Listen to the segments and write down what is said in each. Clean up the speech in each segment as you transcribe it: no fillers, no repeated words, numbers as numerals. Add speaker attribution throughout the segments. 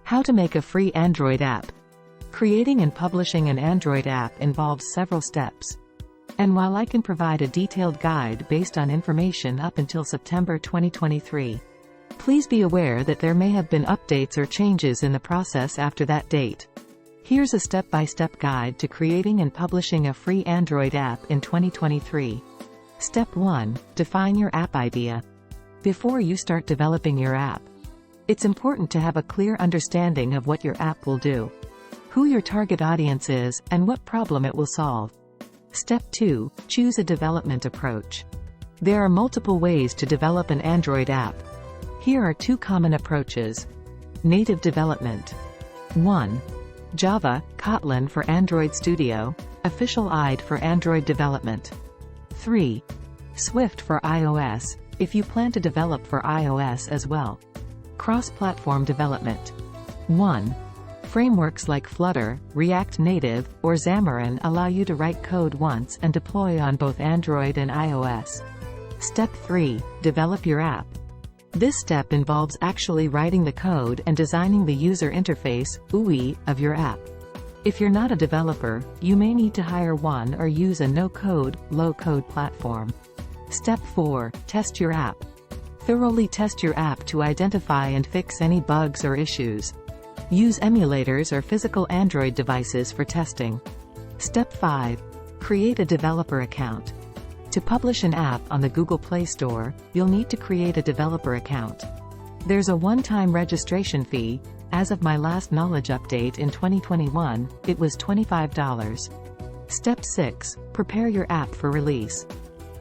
Speaker 1: How to make a free Android app. Creating and publishing an Android app involves several steps. And while I can provide a detailed guide based on information up until September 2023, please be aware that there may have been updates or changes in the process after that date. Here's a step-by-step guide to creating and publishing a free Android app in 2023. Step 1. Define your app idea. Before you start developing your app, it's important to have a clear understanding of what your app will do, who your target audience is, and what problem it will solve. Step 2. Choose a development approach. There are multiple ways to develop an Android app. Here are 2 common approaches. Native development. 1. Java, Kotlin for Android Studio, Official IDE for Android development. 3. Swift for iOS, if you plan to develop for iOS as well. Cross-platform development. 1. Frameworks like Flutter, React Native, or Xamarin allow you to write code once and deploy on both Android and iOS. Step 3. Develop your app. This step involves actually writing the code and designing the user interface, UI, of your app. If you're not a developer, you may need to hire one or use a no-code, low-code platform. Step 4. Test your app. Thoroughly test your app to identify and fix any bugs or issues. Use emulators or physical Android devices for testing. Step 5. Create a developer account. To publish an app on the Google Play Store, you'll need to create a developer account. There's a one-time registration fee. As of my last knowledge update in 2021, it was $25. Step 6. Prepare your app for release.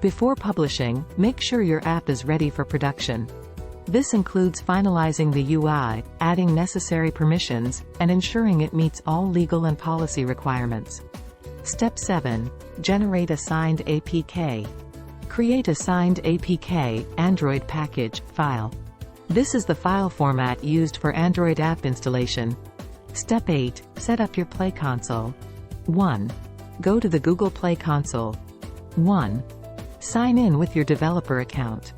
Speaker 1: Before publishing, make sure your app is ready for production. This includes finalizing the UI, adding necessary permissions, and ensuring it meets all legal and policy requirements. Step 7. Generate a signed APK. Create a signed APK, Android package, file. This is the file format used for Android app installation. Step 8. Set up your Play Console. 1. Go to the Google Play Console. 1. Sign in with your developer account.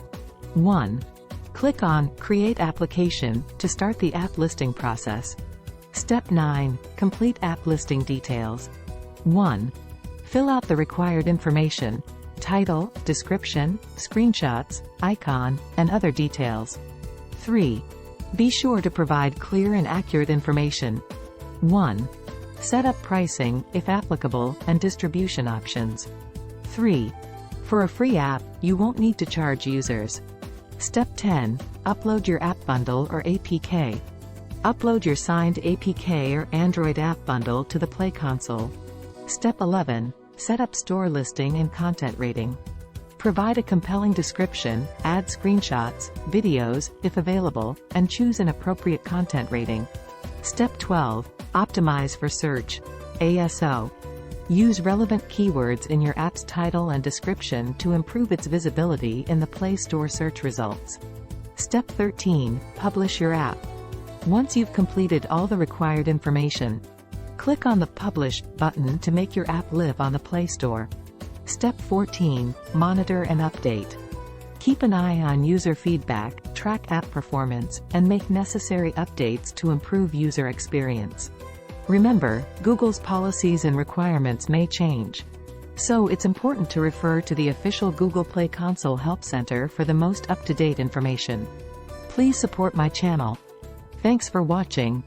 Speaker 1: 1. Click on Create Application to start the app listing process. Step 9. Complete app listing details. 1. Fill out the required information: title, description, screenshots, icon, and other details. 3. Be sure to provide clear and accurate information. 1. Set up pricing, if applicable, and distribution options. 3. For a free app, you won't need to charge users. Step 10. Upload your app bundle or APK. Upload your signed APK or Android app bundle to the Play Console. Step 11. Set up store listing and content rating. Provide a compelling description, add screenshots, videos, if available, and choose an appropriate content rating. Step 12. Optimize for search. ASO. Use relevant keywords in your app's title and description to improve its visibility in the Play Store search results. Step 13. Publish your app. Once you've completed all the required information, click on the Publish button to make your app live on the Play Store. Step 14. Monitor and update. Keep an eye on user feedback, track app performance, and make necessary updates to improve user experience. Remember, Google's policies and requirements may change, so it's important to refer to the official Google Play Console Help Center for the most up-to-date information. Please support my channel. Thanks for watching.